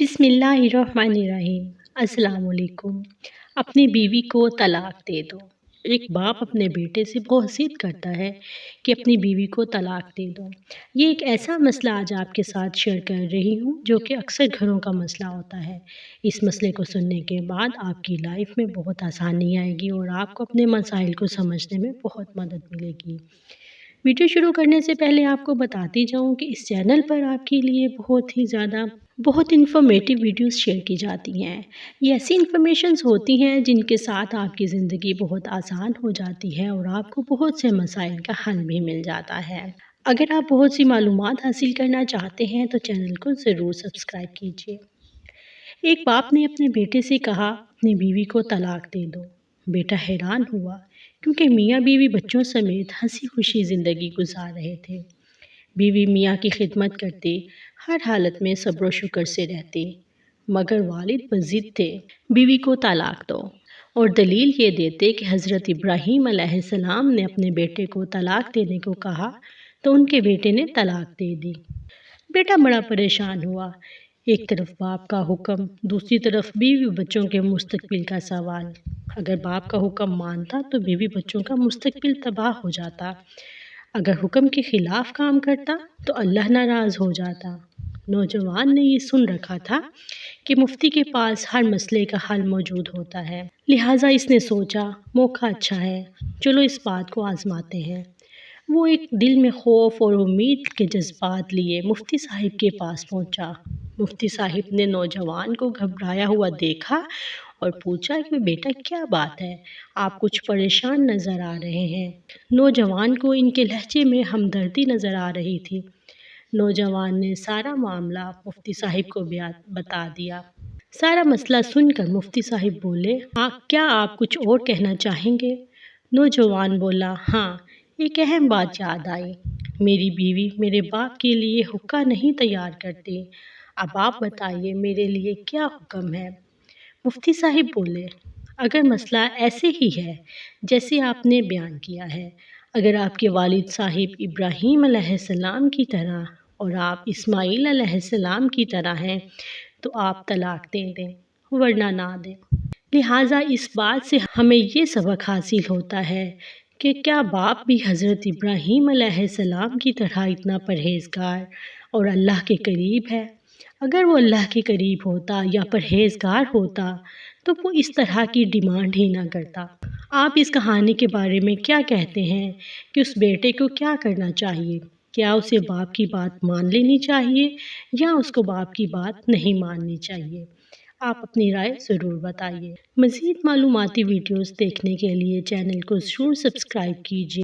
بسم اللہ الرحمن الرحیم۔ السلام علیکم۔ اپنی بیوی کو طلاق دے دو۔ ایک باپ اپنے بیٹے سے بہت ضد کرتا ہے کہ اپنی بیوی کو طلاق دے دو۔ یہ ایک ایسا مسئلہ آج آپ کے ساتھ شیئر کر رہی ہوں جو کہ اکثر گھروں کا مسئلہ ہوتا ہے۔ اس مسئلے کو سننے کے بعد آپ کی لائف میں بہت آسانی آئے گی اور آپ کو اپنے مسائل کو سمجھنے میں بہت مدد ملے گی۔ ویڈیو شروع کرنے سے پہلے آپ کو بتاتی جاؤں کہ اس چینل پر آپ کے لیے بہت انفارمیٹیو ویڈیوز شیئر کی جاتی ہیں۔ یہ ایسی انفارمیشنز ہوتی ہیں جن کے ساتھ آپ کی زندگی بہت آسان ہو جاتی ہے اور آپ کو بہت سے مسائل کا حل بھی مل جاتا ہے۔ اگر آپ بہت سی معلومات حاصل کرنا چاہتے ہیں تو چینل کو ضرور سبسکرائب کیجیے۔ ایک باپ نے اپنے بیٹے سے کہا اپنی بیوی کو طلاق دے دو۔ بیٹا حیران ہوا کیونکہ میاں بیوی بچوں سمیت ہنسی خوشی زندگی گزار رہے تھے۔ بیوی میاں کی خدمت کرتی، ہر حالت میں صبر و شکر سے رہتی، مگر والد بضد تھے بیوی کو طلاق دو اور دلیل یہ دیتے کہ حضرت ابراہیم علیہ السلام نے اپنے بیٹے کو طلاق دینے کو کہا تو ان کے بیٹے نے طلاق دے دی۔ بیٹا بڑا پریشان ہوا، ایک طرف باپ کا حکم، دوسری طرف بیوی بچوں کے مستقبل کا سوال۔ اگر باپ کا حکم مانتا تو بیوی بچوں کا مستقبل تباہ ہو جاتا، اگر حکم کے خلاف کام کرتا تو اللہ ناراض ہو جاتا۔ نوجوان نے یہ سن رکھا تھا کہ مفتی کے پاس ہر مسئلے کا حل موجود ہوتا ہے، لہٰذا اس نے سوچا موقع اچھا ہے، چلو اس بات کو آزماتے ہیں۔ وہ ایک دل میں خوف اور امید کے جذبات لیے مفتی صاحب کے پاس پہنچا۔ مفتی صاحب نے نوجوان کو گھبرایا ہوا دیکھا اور پوچھا کہ بیٹا کیا بات ہے، آپ کچھ پریشان نظر آ رہے ہیں۔ نوجوان کو ان کے لہجے میں ہمدردی نظر آ رہی تھی۔ نوجوان نے سارا معاملہ مفتی صاحب کو بتا دیا۔ سارا مسئلہ سن کر مفتی صاحب بولے، کیا آپ کچھ اور کہنا چاہیں گے؟ نوجوان بولا، ہاں، ایک اہم بات یاد آئی، میری بیوی میرے باپ کے لیے حقہ نہیں تیار کرتی، اب آپ بتائیے میرے لیے کیا حکم ہے؟ مفتی صاحب بولے، اگر مسئلہ ایسے ہی ہے جیسے آپ نے بیان کیا ہے، اگر آپ کے والد صاحب ابراہیم علیہ السلام کی طرح اور آپ اسماعیل علیہ السلام کی طرح ہیں تو آپ طلاق دے دیں ورنہ نہ دیں۔ لہٰذا اس بات سے ہمیں یہ سبق حاصل ہوتا ہے کہ کیا باپ بھی حضرت ابراہیم علیہ السلام کی طرح اتنا پرہیزگار اور اللہ کے قریب ہے؟ اگر وہ اللہ کے قریب ہوتا یا پرہیزگار ہوتا تو وہ اس طرح کی ڈیمانڈ ہی نہ کرتا۔ آپ اس کہانی کے بارے میں کیا کہتے ہیں کہ اس بیٹے کو کیا کرنا چاہیے؟ کیا اسے باپ کی بات مان لینی چاہیے یا اس کو باپ کی بات نہیں ماننی چاہیے؟ آپ اپنی رائے ضرور بتائیے۔ مزید معلوماتی ویڈیوز دیکھنے کے لیے چینل کو ضرور سبسکرائب کیجیے۔